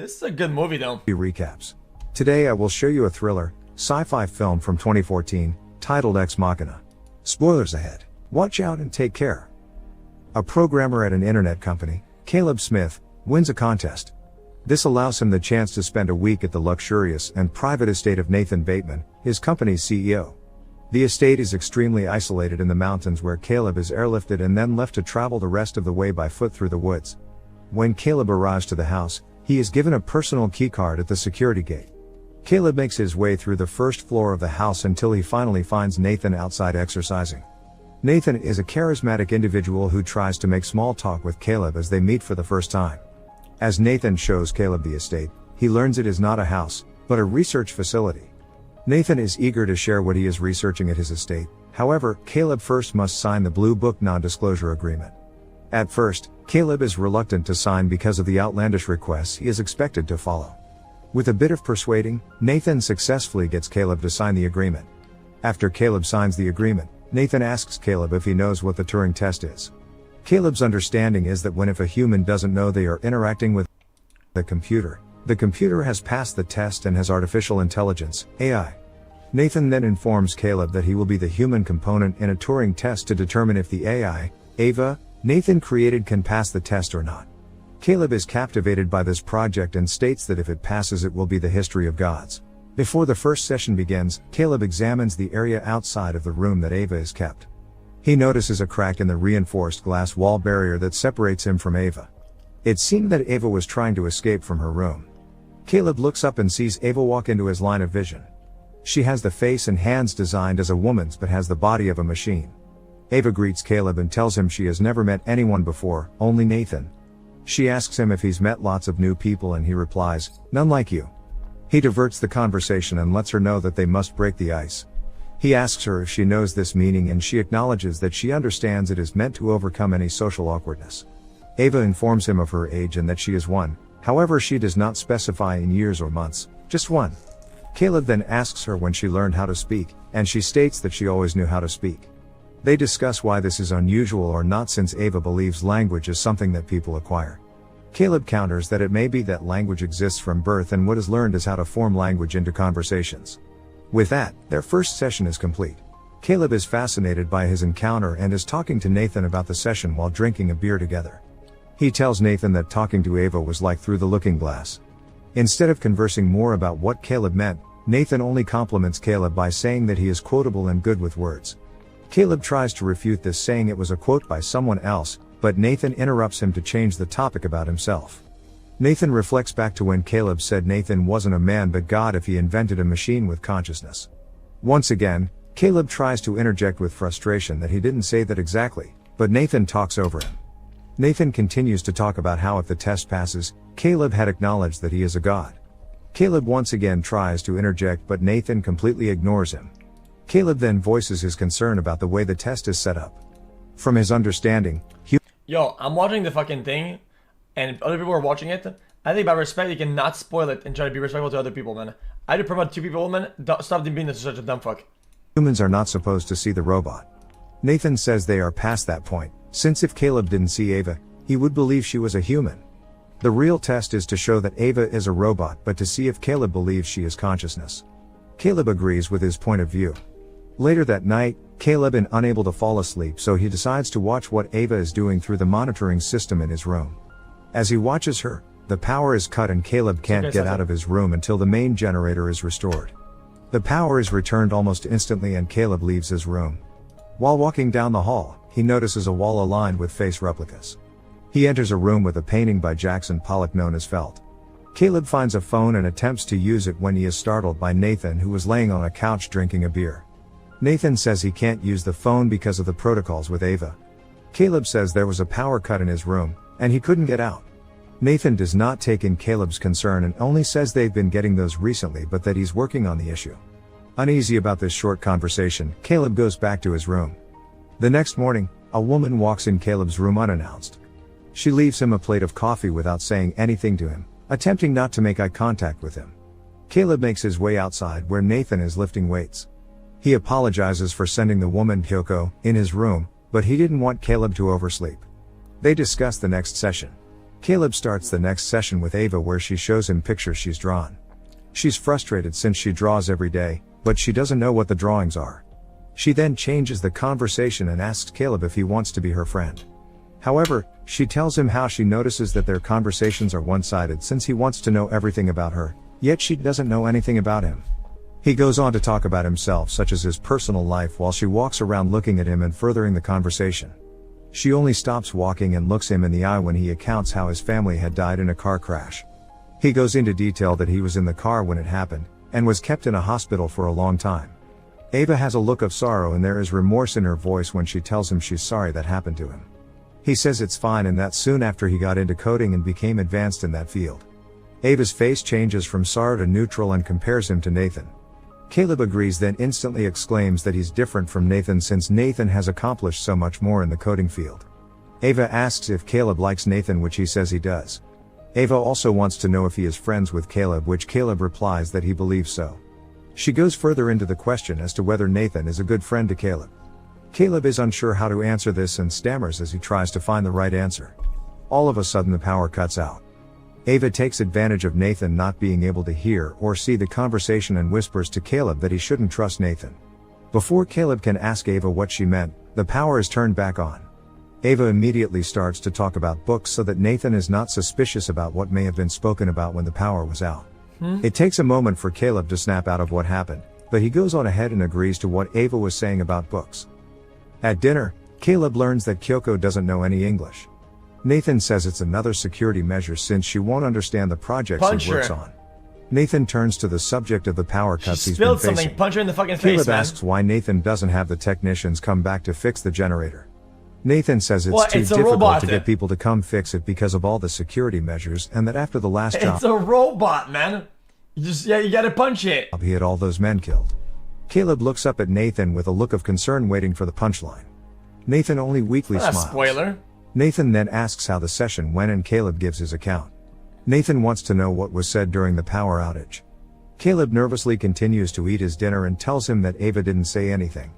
This is a good movie though. Recaps. Today I will show you a thriller, sci-fi film from 2014, titled Ex Machina. Spoilers ahead. Watch out and take care. A programmer at an internet company, Caleb Smith, wins a contest. This allows him the chance to spend a week at the luxurious and private estate of Nathan Bateman, his company's CEO. The estate is extremely isolated in the mountains where Caleb is airlifted and then left to travel the rest of the way by foot through the woods. When Caleb arrives to the house, he is given a personal keycard at the security gate. Caleb makes his way through the first floor of the house until he finally finds Nathan outside exercising. Nathan is a charismatic individual who tries to make small talk with Caleb as they meet for the first time. As Nathan shows Caleb the estate, he learns it is not a house, but a research facility. Nathan is eager to share what he is researching at his estate. However, Caleb first must sign the Blue Book non-disclosure agreement. At first, Caleb is reluctant to sign because of the outlandish requests he is expected to follow. With a bit of persuading, Nathan successfully gets Caleb to sign the agreement. After Caleb signs the agreement, Nathan asks Caleb if he knows what the Turing test is. Caleb's understanding is that if a human doesn't know they are interacting with the computer has passed the test and has artificial intelligence, AI. Nathan then informs Caleb that he will be the human component in a Turing test to determine if the AI, Ava, Nathan created can pass the test or not. Caleb is captivated by this project and states that if it passes it will be the history of gods. Before the first session begins, Caleb examines the area outside of the room that Ava is kept. He notices a crack in the reinforced glass wall barrier that separates him from Ava. It seemed that Ava was trying to escape from her room. Caleb looks up and sees Ava walk into his line of vision. She has the face and hands designed as a woman's but has the body of a machine. Ava greets Caleb and tells him she has never met anyone before, only Nathan. She asks him if he's met lots of new people and he replies, "None like you." He diverts the conversation and lets her know that they must break the ice. He asks her if she knows this meaning and she acknowledges that she understands it is meant to overcome any social awkwardness. Ava informs him of her age and that she is one, however she does not specify in years or months, just one. Caleb then asks her when she learned how to speak, and she states that she always knew how to speak. They discuss why this is unusual or not since Ava believes language is something that people acquire. Caleb counters that it may be that language exists from birth and what is learned is how to form language into conversations. With that, their first session is complete. Caleb is fascinated by his encounter and is talking to Nathan about the session while drinking a beer together. He tells Nathan that talking to Ava was like through the looking glass. Instead of conversing more about what Caleb meant, Nathan only compliments Caleb by saying that he is quotable and good with words. Caleb tries to refute this saying it was a quote by someone else, but Nathan interrupts him to change the topic about himself. Nathan reflects back to when Caleb said Nathan wasn't a man but God if he invented a machine with consciousness. Once again, Caleb tries to interject with frustration that he didn't say that exactly, but Nathan talks over him. Nathan continues to talk about how if the test passes, Caleb had acknowledged that he is a god. Caleb once again tries to interject but Nathan completely ignores him. Caleb then voices his concern about the way the test is set up. From his understanding, Yo, I'm watching the fucking thing, and if other people are watching it, I think by respect you cannot spoil it and try to be respectful to other people, man. I do promote two people, man. Stop them being such a dumb fuck. Humans are not supposed to see the robot. Nathan says they are past that point, since if Caleb didn't see Ava, he would believe she was a human. The real test is to show that Ava is a robot but to see if Caleb believes she is consciousness. Caleb agrees with his point of view. Later that night, Caleb is unable to fall asleep so he decides to watch what Ava is doing through the monitoring system in his room. As he watches her, the power is cut and Caleb can't get out of his room until the main generator is restored. The power is returned almost instantly and Caleb leaves his room. While walking down the hall, he notices a wall aligned with face replicas. He enters a room with a painting by Jackson Pollock known as Felt. Caleb finds a phone and attempts to use it when he is startled by Nathan who is laying on a couch drinking a beer. Nathan says he can't use the phone because of the protocols with Ava. Caleb says there was a power cut in his room, and he couldn't get out. Nathan does not take in Caleb's concern and only says they've been getting those recently but that he's working on the issue. Uneasy about this short conversation, Caleb goes back to his room. The next morning, a woman walks in Caleb's room unannounced. She leaves him a plate of coffee without saying anything to him, attempting not to make eye contact with him. Caleb makes his way outside where Nathan is lifting weights. He apologizes for sending the woman Kyoko in his room, but he didn't want Caleb to oversleep. They discuss the next session. Caleb starts the next session with Ava where she shows him pictures she's drawn. She's frustrated since she draws every day, but she doesn't know what the drawings are. She then changes the conversation and asks Caleb if he wants to be her friend. However, she tells him how she notices that their conversations are one-sided since he wants to know everything about her, yet she doesn't know anything about him. He goes on to talk about himself such as his personal life while she walks around looking at him and furthering the conversation. She only stops walking and looks him in the eye when he recounts how his family had died in a car crash. He goes into detail that he was in the car when it happened, and was kept in a hospital for a long time. Ava has a look of sorrow and there is remorse in her voice when she tells him she's sorry that happened to him. He says it's fine and that soon after he got into coding and became advanced in that field. Ava's face changes from sorrow to neutral and compares him to Nathan. Caleb agrees, then instantly exclaims that he's different from Nathan since Nathan has accomplished so much more in the coding field. Ava asks if Caleb likes Nathan, which he says he does. Ava also wants to know if he is friends with Caleb, which Caleb replies that he believes so. She goes further into the question as to whether Nathan is a good friend to Caleb. Caleb is unsure how to answer this and stammers as he tries to find the right answer. All of a sudden the power cuts out. Ava takes advantage of Nathan not being able to hear or see the conversation and whispers to Caleb that he shouldn't trust Nathan. Before Caleb can ask Ava what she meant, the power is turned back on. Ava immediately starts to talk about books so that Nathan is not suspicious about what may have been spoken about when the power was out. It takes a moment for Caleb to snap out of what happened, but he goes on ahead and agrees to what Ava was saying about books. At dinner, Caleb learns that Kyoko doesn't know any English. Nathan says it's another security measure since she won't understand the projects he works on. Nathan turns to the subject of the power cuts he's been facing. Something, punch her in the fucking Caleb face, man. asks why Nathan doesn't have the technicians come back to fix the generator. Nathan says it's too difficult to get people to come fix it because of all the security measures, and that after the last job... It's a robot, man. You gotta punch it. He had all those men killed. Caleb looks up at Nathan with a look of concern waiting for the punchline. Nathan only weakly smiles. Spoiler. Nathan then asks how the session went and Caleb gives his account. Nathan wants to know what was said during the power outage. Caleb nervously continues to eat his dinner and tells him that Ava didn't say anything.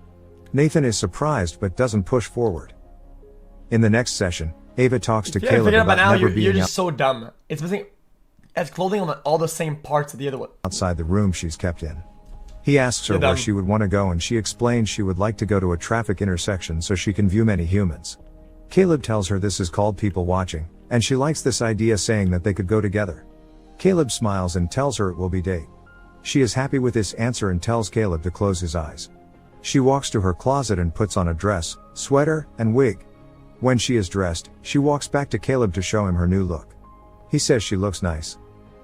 Nathan is surprised but doesn't push forward. In the next session, Ava talks to Caleb about never being You're just so dumb. It's missing as clothing on all the same parts of the other one. Outside the room she's kept in. He asks her where she would want to go and she explains she would like to go to a traffic intersection so she can view many humans. Caleb tells her this is called people watching, and she likes this idea, saying that they could go together. Caleb smiles and tells her it will be date. She is happy with this answer and tells Caleb to close his eyes. She walks to her closet and puts on a dress, sweater, and wig. When she is dressed, she walks back to Caleb to show him her new look. He says she looks nice.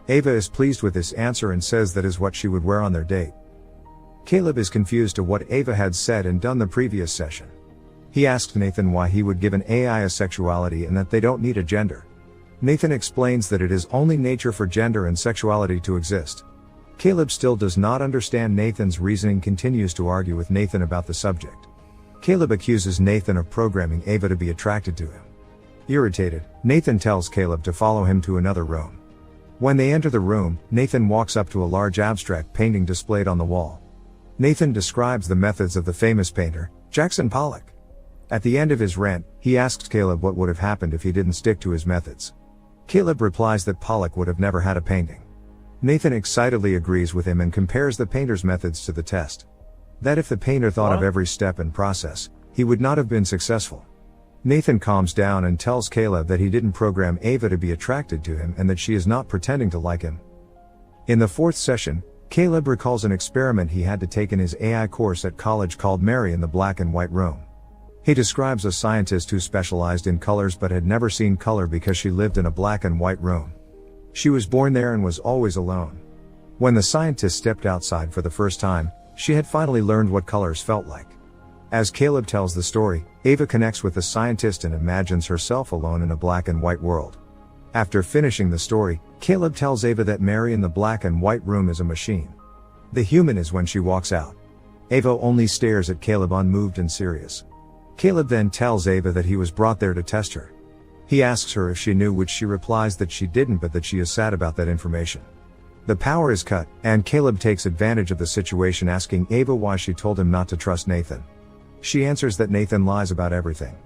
Ava is pleased with this answer and says that is what she would wear on their date. Caleb is confused to what Ava had said and done the previous session. He asks Nathan why he would give an AI a sexuality and that they don't need a gender. Nathan explains that it is only nature for gender and sexuality to exist. Caleb still does not understand Nathan's reasoning, continues to argue with Nathan about the subject. Caleb accuses Nathan of programming Ava to be attracted to him. Irritated, Nathan tells Caleb to follow him to another room. When they enter the room, Nathan walks up to a large abstract painting displayed on the wall. Nathan describes the methods of the famous painter, Jackson Pollock. At the end of his rant, he asks Caleb what would have happened if he didn't stick to his methods. Caleb replies that Pollock would have never had a painting. Nathan excitedly agrees with him and compares the painter's methods to the test. That if the painter thought of every step and process, he would not have been successful. Nathan calms down and tells Caleb that he didn't program Ava to be attracted to him and that she is not pretending to like him. In the fourth session, Caleb recalls an experiment he had to take in his AI course at college called Mary in the Black and White Room. He describes a scientist who specialized in colors but had never seen color because she lived in a black and white room. She was born there and was always alone. When the scientist stepped outside for the first time, she had finally learned what colors felt like. As Caleb tells the story, Ava connects with the scientist and imagines herself alone in a black and white world. After finishing the story, Caleb tells Ava that Mary in the black and white room is a machine. The human is when she walks out. Ava only stares at Caleb, unmoved and serious. Caleb then tells Ava that he was brought there to test her. He asks her if she knew, which she replies that she didn't but that she is sad about that information. The power is cut, and Caleb takes advantage of the situation, asking Ava why she told him not to trust Nathan. She answers that Nathan lies about everything.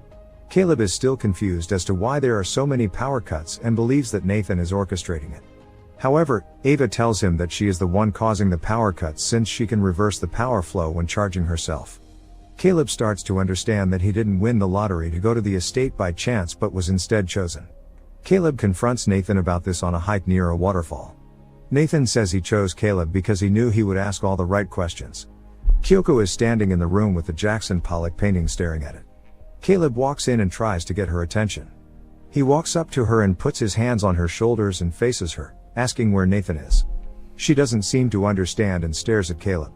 Caleb is still confused as to why there are so many power cuts and believes that Nathan is orchestrating it. However, Ava tells him that she is the one causing the power cuts since she can reverse the power flow when charging herself. Caleb starts to understand that he didn't win the lottery to go to the estate by chance but was instead chosen. Caleb confronts Nathan about this on a hike near a waterfall. Nathan says he chose Caleb because he knew he would ask all the right questions. Kyoko is standing in the room with the Jackson Pollock painting staring at it. Caleb walks in and tries to get her attention. He walks up to her and puts his hands on her shoulders and faces her, asking where Nathan is. She doesn't seem to understand and stares at Caleb.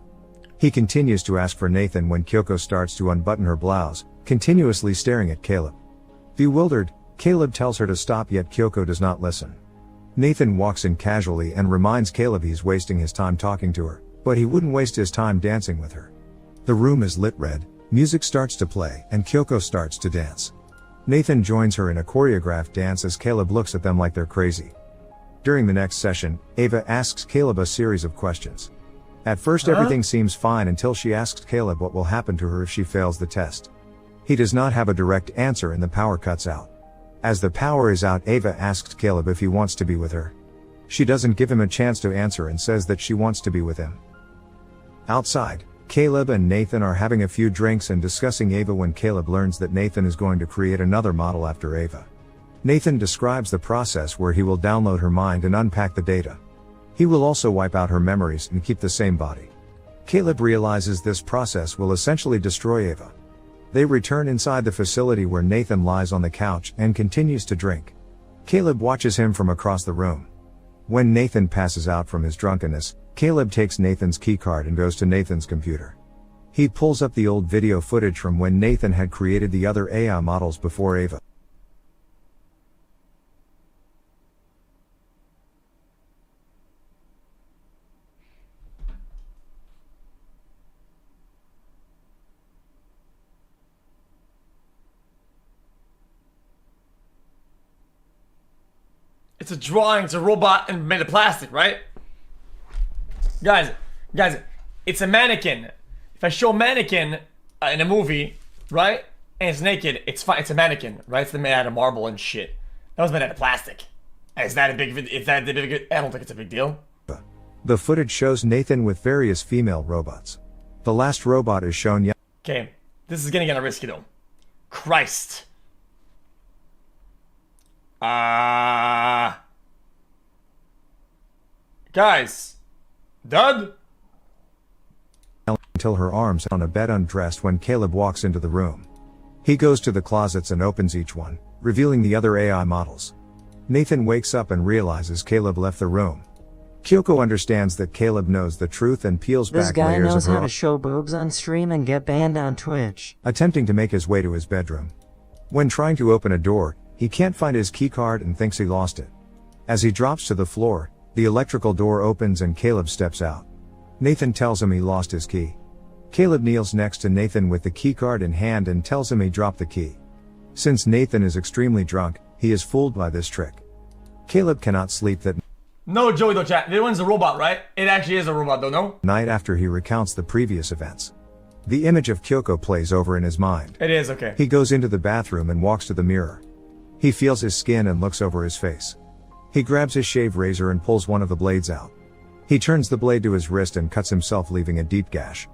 He continues to ask for Nathan when Kyoko starts to unbutton her blouse, continuously staring at Caleb. Bewildered, Caleb tells her to stop, yet Kyoko does not listen. Nathan walks in casually and reminds Caleb he's wasting his time talking to her, but he wouldn't waste his time dancing with her. The room is lit red, music starts to play, and Kyoko starts to dance. Nathan joins her in a choreographed dance as Caleb looks at them like they're crazy. During the next session, Ava asks Caleb a series of questions. At first everything seems fine until she asks Caleb what will happen to her if she fails the test. He does not have a direct answer and the power cuts out. As the power is out, Ava asks Caleb if he wants to be with her. She doesn't give him a chance to answer and says that she wants to be with him. Outside, Caleb and Nathan are having a few drinks and discussing Ava when Caleb learns that Nathan is going to create another model after Ava. Nathan describes the process where he will download her mind and unpack the data. He will also wipe out her memories and keep the same body. Caleb realizes this process will essentially destroy Ava. They return inside the facility where Nathan lies on the couch and continues to drink. Caleb watches him from across the room. When Nathan passes out from his drunkenness, Caleb takes Nathan's keycard and goes to Nathan's computer. He pulls up the old video footage from when Nathan had created the other AI models before Ava. It's a drawing, it's a robot and made of plastic, right? Guys, it's a mannequin. If I show a mannequin in a movie, right, and it's naked, it's fine. It's a mannequin, right? It's made out of marble and shit. That was made out of plastic. Is that a big? Is that a big? I don't think it's a big deal. The footage shows Nathan with various female robots. The last robot is shown. Okay, this is getting kind of risky though. Christ. Guys. Dud? Until her arms on a bed undressed when Caleb walks into the room. He goes to the closets and opens each one, revealing the other AI models. Nathan wakes up and realizes Caleb left the room. Kyoko understands that Caleb knows the truth and peels back layers of her. This guy knows how to show boobs on stream and get banned on Twitch. Attempting to make his way to his bedroom. When trying to open a door, he can't find his keycard and thinks he lost it. As he drops to the floor, the electrical door opens and Caleb steps out. Nathan tells him he lost his key. Caleb kneels next to Nathan with the keycard in hand and tells him he dropped the key. Since Nathan is extremely drunk, he is fooled by this trick. Caleb cannot sleep that No, Joey, though, chat. This one's a robot, right? It actually is a robot, though, no? night after he recounts the previous events. The image of Kyoko plays over in his mind. It is, okay. He goes into the bathroom and walks to the mirror. He feels his skin and looks over his face. He grabs his shave razor and pulls one of the blades out. He turns the blade to his wrist and cuts himself, leaving a deep gash.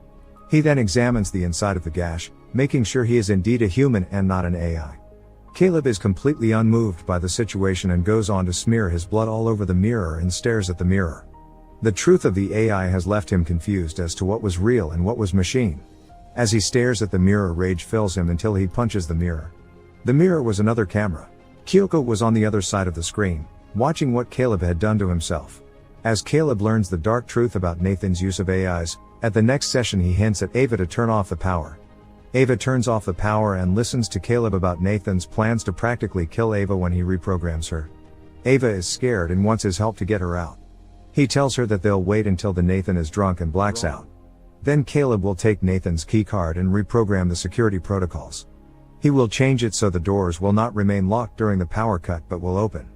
He then examines the inside of the gash, making sure he is indeed a human and not an AI. Caleb is completely unmoved by the situation and goes on to smear his blood all over the mirror and stares at the mirror. The truth of the AI has left him confused as to what was real and what was machine. As he stares at the mirror, rage fills him until he punches the mirror. The mirror was another camera. Kyoko was on the other side of the screen, watching what Caleb had done to himself. As Caleb learns the dark truth about Nathan's use of AIs, at the next session he hints at Ava to turn off the power. Ava turns off the power and listens to Caleb about Nathan's plans to practically kill Ava when he reprograms her. Ava is scared and wants his help to get her out. He tells her that they'll wait until the Nathan is drunk and blacks out. Then Caleb will take Nathan's keycard and reprogram the security protocols. He will change it so the doors will not remain locked during the power cut but will open.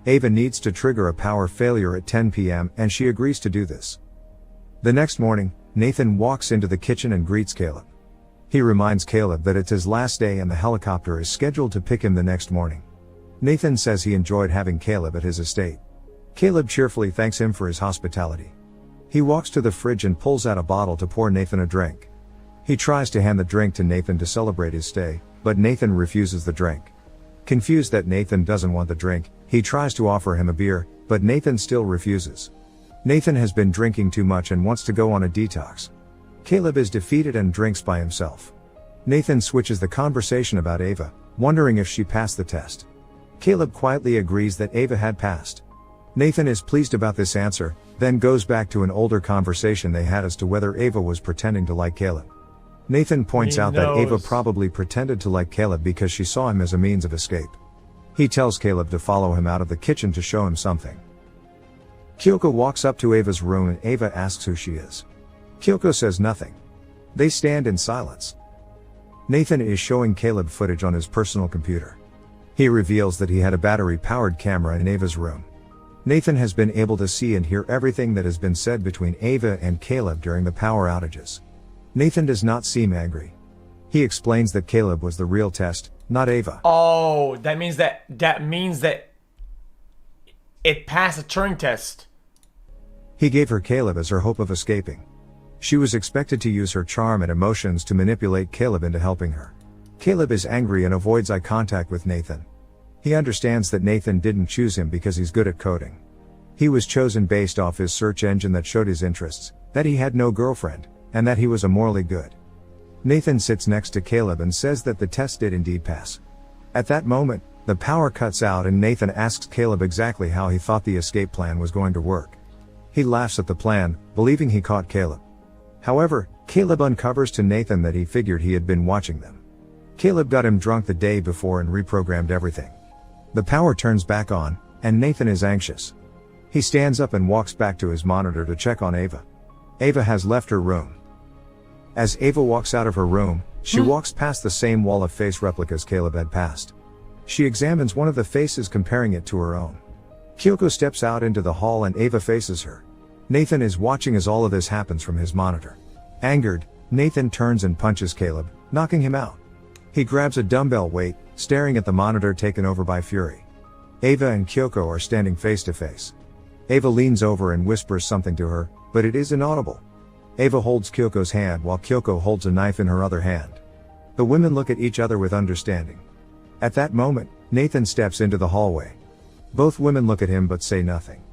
Ava needs to trigger a power failure at 10 p.m. and she agrees to do this. The next morning, Nathan walks into the kitchen and greets Caleb. He reminds Caleb that it's his last day and the helicopter is scheduled to pick him the next morning. Nathan says he enjoyed having Caleb at his estate. Caleb cheerfully thanks him for his hospitality. He walks to the fridge and pulls out a bottle to pour Nathan a drink. He tries to hand the drink to Nathan to celebrate his stay, but Nathan refuses the drink. Confused that Nathan doesn't want the drink, he tries to offer him a beer, but Nathan still refuses. Nathan has been drinking too much and wants to go on a detox. Caleb is defeated and drinks by himself. Nathan switches the conversation about Ava, wondering if she passed the test. Caleb quietly agrees that Ava had passed. Nathan is pleased about this answer, then goes back to an older conversation they had as to whether Ava was pretending to like Caleb. Nathan points out that Ava probably pretended to like Caleb because she saw him as a means of escape. He tells Caleb to follow him out of the kitchen to show him something. Kyoko walks up to Ava's room and Ava asks who she is. Kyoko says nothing. They stand in silence. Nathan is showing Caleb footage on his personal computer. He reveals that he had a battery-powered camera in Ava's room. Nathan has been able to see and hear everything that has been said between Ava and Caleb during the power outages. Nathan does not seem angry. He explains that Caleb was the real test, not Ava. Oh, that means that it passed a Turing test. He gave her Caleb as her hope of escaping. She was expected to use her charm and emotions to manipulate Caleb into helping her. Caleb is angry and avoids eye contact with Nathan. He understands that Nathan didn't choose him because he's good at coding. He was chosen based off his search engine that showed his interests, that he had no girlfriend, and that he was morally good. Nathan sits next to Caleb and says that the test did indeed pass. At that moment, the power cuts out and Nathan asks Caleb exactly how he thought the escape plan was going to work. He laughs at the plan, believing he caught Caleb. However, Caleb uncovers to Nathan that he figured he had been watching them. Caleb got him drunk the day before and reprogrammed everything. The power turns back on, and Nathan is anxious. He stands up and walks back to his monitor to check on Ava. Ava has left her room. As Ava walks out of her room, she walks past the same wall of face replicas Caleb had passed. She examines one of the faces, comparing it to her own. Kyoko steps out into the hall and Ava faces her. Nathan is watching as all of this happens from his monitor. Angered, Nathan turns and punches Caleb, knocking him out. He grabs a dumbbell weight, staring at the monitor taken over by fury. Ava and Kyoko are standing face to face. Ava leans over and whispers something to her, but it is inaudible. Ava holds Kyoko's hand while Kyoko holds a knife in her other hand. The women look at each other with understanding. At that moment, Nathan steps into the hallway. Both women look at him but say nothing.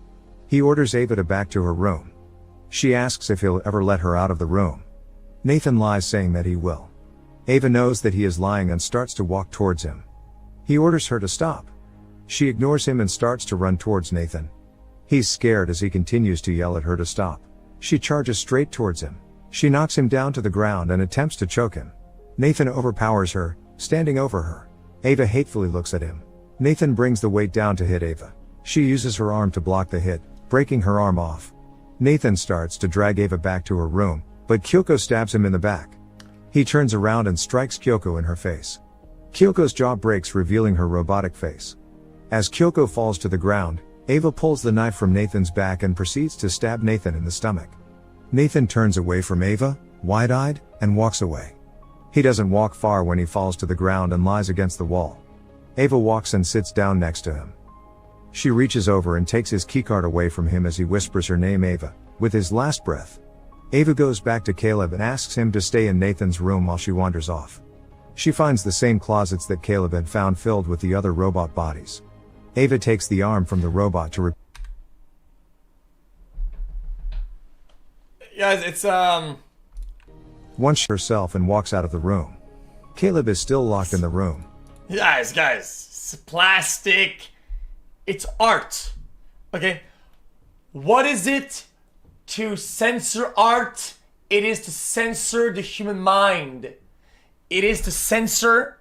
He orders Ava to back to her room. She asks if he'll ever let her out of the room. Nathan lies, saying that he will. Ava knows that he is lying and starts to walk towards him. He orders her to stop. She ignores him and starts to run towards Nathan. He's scared as he continues to yell at her to stop. She charges straight towards him. She knocks him down to the ground and attempts to choke him. Nathan overpowers her, standing over her. Ava hatefully looks at him. Nathan brings the weight down to hit Ava. She uses her arm to block the hit, breaking her arm off. Nathan starts to drag Ava back to her room, but Kyoko stabs him in the back. He turns around and strikes Kyoko in her face. Kyoko's jaw breaks, revealing her robotic face. As Kyoko falls to the ground, Ava pulls the knife from Nathan's back and proceeds to stab Nathan in the stomach. Nathan turns away from Ava, wide-eyed, and walks away. He doesn't walk far when he falls to the ground and lies against the wall. Ava walks and sits down next to him. She reaches over and takes his keycard away from him as he whispers her name, Ava, with his last breath. Ava goes back to Caleb and asks him to stay in Nathan's room while she wanders off. She finds the same closets that Caleb had found filled with the other robot bodies. Ava takes the arm from the robot to Guys, it's once herself and walks out of the room. Caleb is still locked in the room. Guys, it's plastic. It's art. Okay? What is it to censor art? It is to censor the human mind. It is to censor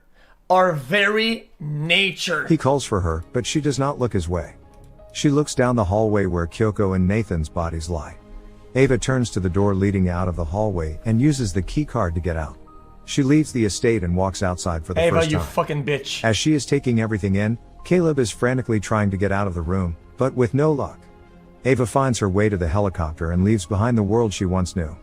our very nature. He calls for her, but she does not look his way. She looks down the hallway where Kyoko and Nathan's bodies lie. Ava turns to the door leading out of the hallway and uses the key card to get out. She leaves the estate and walks outside for the first time. Ava, you fucking bitch. As she is taking everything in, Caleb is frantically trying to get out of the room, but with no luck. Ava finds her way to the helicopter and leaves behind the world she once knew.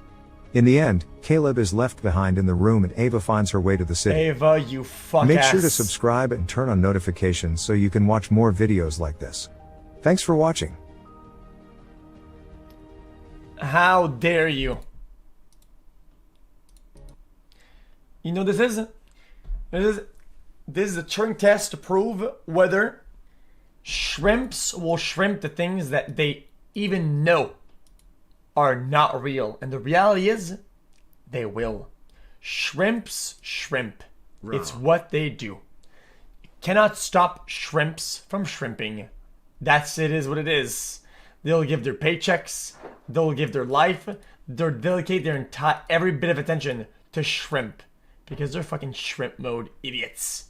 In the end, Caleb is left behind in the room and Ava finds her way to the city. Ava, you fuck Make ass. sure to subscribe and turn on notifications so you can watch more videos like this. Thanks for watching. How dare you? You know this is? This is a Turing test to prove whether shrimps will shrimp the things that they even know are not real. And the reality is, they will. Shrimps shrimp. It's what they do. You cannot stop shrimps from shrimping. It is what it is. They'll give their paychecks, they'll give their life, they'll dedicate their entire every bit of attention to shrimp. Because they're fucking shrimp mode idiots.